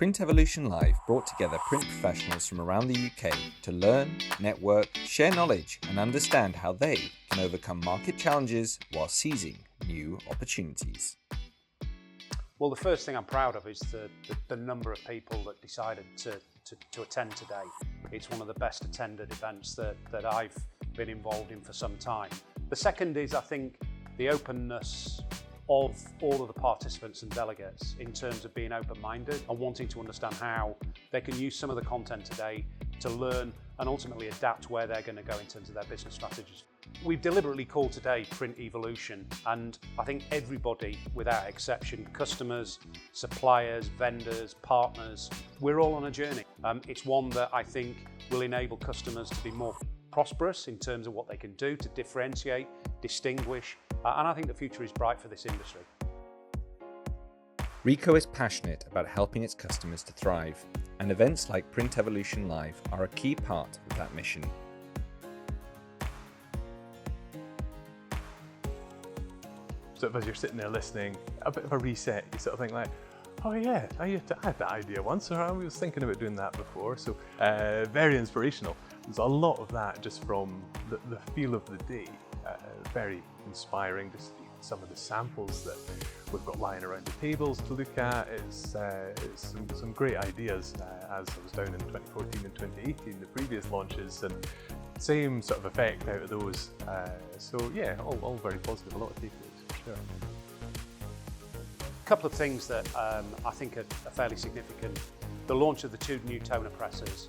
Print Evolution Live brought together print professionals from around the UK to learn, network, share knowledge and understand how they can overcome market challenges while seizing new opportunities. Well, the first thing I'm proud of is the number of people that decided to attend today. It's one of the best attended events that I've been involved in for some time. The second is, I think, the openness of all of the participants and delegates in terms of being open-minded and wanting to understand how they can use some of the content today to learn and ultimately adapt where they're going to go in terms of their business strategies. We've deliberately called today Print Evolution, and I think everybody, without exception, customers, suppliers, vendors, partners, we're all on a journey. It's one that I think will enable customers to be more prosperous in terms of what they can do to differentiate, distinguish, and I think the future is bright for this industry. Ricoh is passionate about helping its customers to thrive, and events like Print Evolution Live are a key part of that mission. Sort of as you're sitting there listening, a bit of a reset, you sort of think like, oh yeah, I had that idea once, or I was thinking about doing that before, so very inspirational. There's a lot of that just from the feel of the day, very inspiring. Just some of the samples that we've got lying around the tables to look at is some great ideas, as I was down in 2014 and 2018, the previous launches, and same sort of effect out of those. So yeah, all very positive, a lot of takeaways for sure. A couple of things that I think are fairly significant. The launch of the two new toner presses.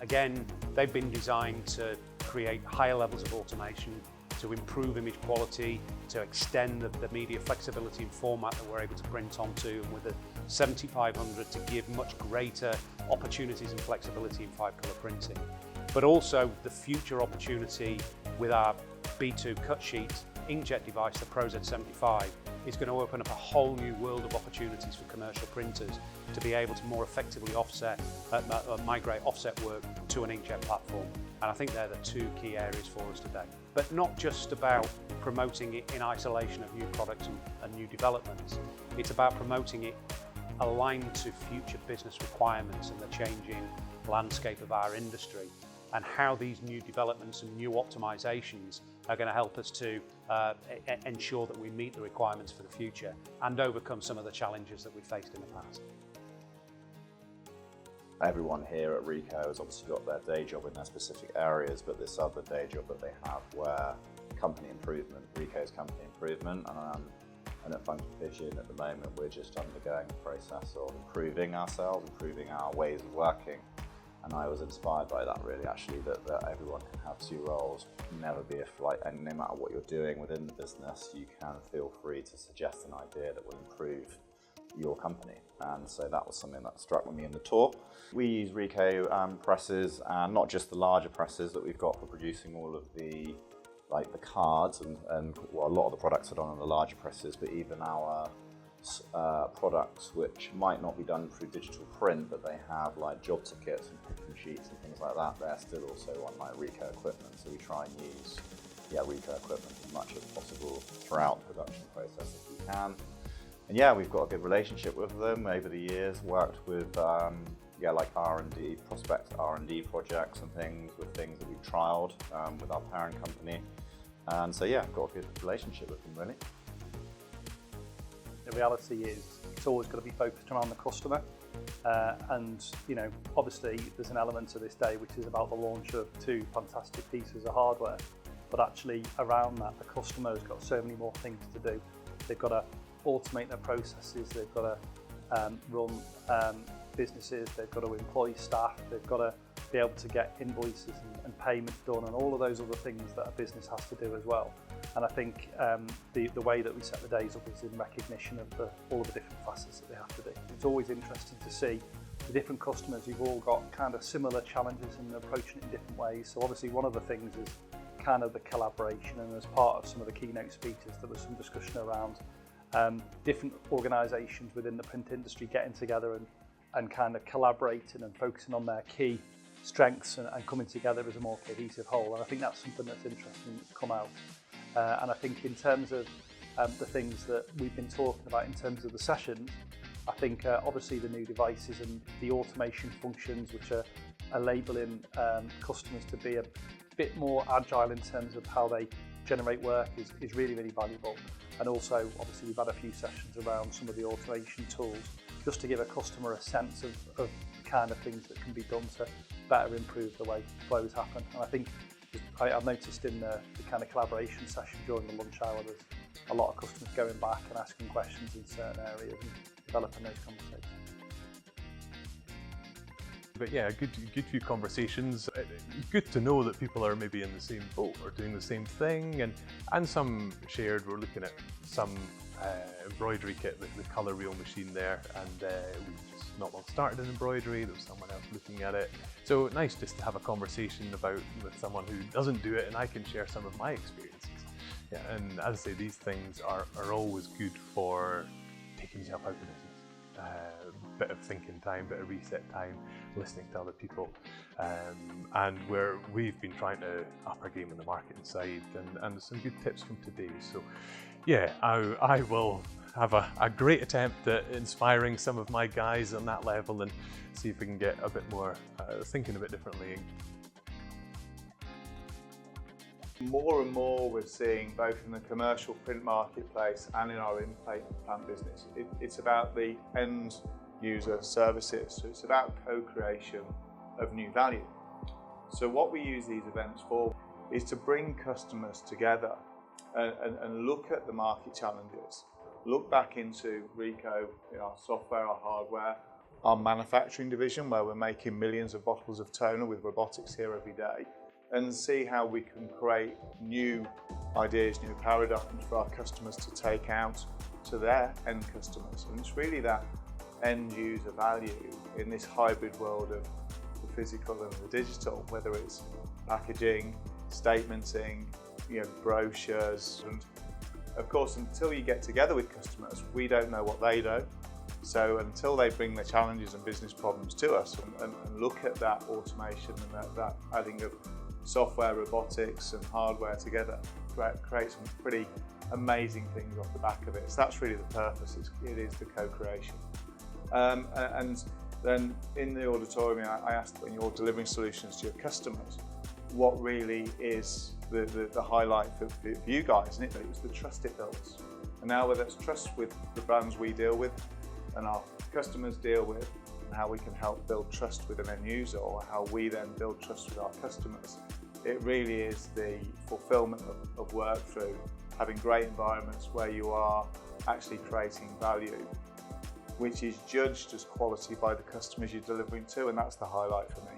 Again, they've been designed to create higher levels of automation, to improve image quality, to extend the media flexibility and format that we're able to print onto, and with the 7500 to give much greater opportunities and flexibility in 5-colour printing. But also the future opportunity with our B2 cut sheet inkjet device, the Pro Z75, is going to open up a whole new world of opportunities for commercial printers to be able to more effectively migrate offset work to an inkjet platform. And I think they're the two key areas for us today. But not just about promoting it in isolation of new products and new developments. It's about promoting it aligned to future business requirements and the changing landscape of our industry, and how these new developments and new optimizations are going to help us to ensure that we meet the requirements for the future and overcome some of the challenges that we faced in the past. Everyone here at Ricoh has obviously got their day job in their specific areas, but this other day job that they have where company improvement, Ricoh's company improvement, and at Funky Pigeon at the moment we're just undergoing a process of improving ourselves, improving our ways of working. And I was inspired by that really, actually, that everyone can have two roles, never be a flight, and no matter what you're doing within the business, you can feel free to suggest an idea that will improve your company. And so that was something that struck with me in the tour. We use Ricoh presses, and not just the larger presses that we've got for producing all of the cards and well, a lot of the products are done on the larger presses, but even our products which might not be done through digital print, but they have like job tickets and picking sheets and things like that, they're still also on like Ricoh equipment. So we try and use Ricoh equipment as much as possible throughout the production process if we can. And yeah, we've got a good relationship with them over the years, worked with like R&D, prospect R&D projects and things, with things that we've trialled with our parent company. And so yeah, got a good relationship with them really. The reality is it's always got to be focused around the customer, and obviously there's an element to this day which is about the launch of two fantastic pieces of hardware, but actually around that the customer's got so many more things to do. They've got to automate their processes, they've got to run businesses, they've got to employ staff, they've got to be able to get invoices and payments done, and all of those other things that a business has to do as well. And I think the way that we set the days up is in recognition of all of the different facets that they have to do. It's always interesting to see the different customers who've all got kind of similar challenges and approaching it in different ways. So obviously one of the things is kind of the collaboration, and as part of some of the keynote speakers there was some discussion around different organisations within the print industry getting together and kind of collaborating and focusing on their key strengths and coming together as a more cohesive whole. And I think that's something that's interesting that's come out. And I think in terms of the things that we've been talking about in terms of the sessions, I think obviously the new devices and the automation functions which are enabling customers to be a bit more agile in terms of how they generate work is really, really valuable. And also, obviously, we've had a few sessions around some of the automation tools just to give a customer a sense of the kind of things that can be done to better improve the way flows happen. And I think I've noticed in the kind of collaboration session during the lunch hour, there's a lot of customers going back and asking questions in certain areas and developing those conversations. But yeah, good few conversations. Good to know that people are maybe in the same boat or doing the same thing, and some shared. We're looking at some embroidery kit, the colour reel machine there, and we just not long started an embroidery. There was someone else looking at it, so nice just to have a conversation with someone who doesn't do it, and I can share some of my experiences. Yeah, and as I say, these things are always good for taking yourself out of business. Bit of thinking time, bit of reset time, listening to other people, and we've been trying to up our game on the marketing side, and some good tips from today. So yeah, I will have a great attempt at inspiring some of my guys on that level and see if we can get a bit more thinking a bit differently. More and more we're seeing, both in the commercial print marketplace and in our in-plant business, it's about the end user services. So it's about co-creation of new value. So what we use these events for is to bring customers together and look at the market challenges, look back into Ricoh, our software, our hardware, our manufacturing division, where we're making millions of bottles of toner with robotics here every day, and see how we can create new ideas, new paradigms for our customers to take out to their end customers. And it's really that end user value in this hybrid world of the physical and the digital, whether it's packaging, statementing, brochures. And of course, until you get together with customers, we don't know what they know. So until they bring their challenges and business problems to us and look at that automation and that adding of software, robotics and hardware together, create some pretty amazing things off the back of it. So that's really the purpose, it is the co-creation. And then in the auditorium, I asked, when you're delivering solutions to your customers, what really is the highlight for you guys, and it was the trust it builds. And now whether it's trust with the brands we deal with and our customers deal with, and how we can help build trust with an end user, or how we then build trust with our customers, it really is the fulfillment of work through having great environments where you are actually creating value, which is judged as quality by the customers you're delivering to, and that's the highlight for me.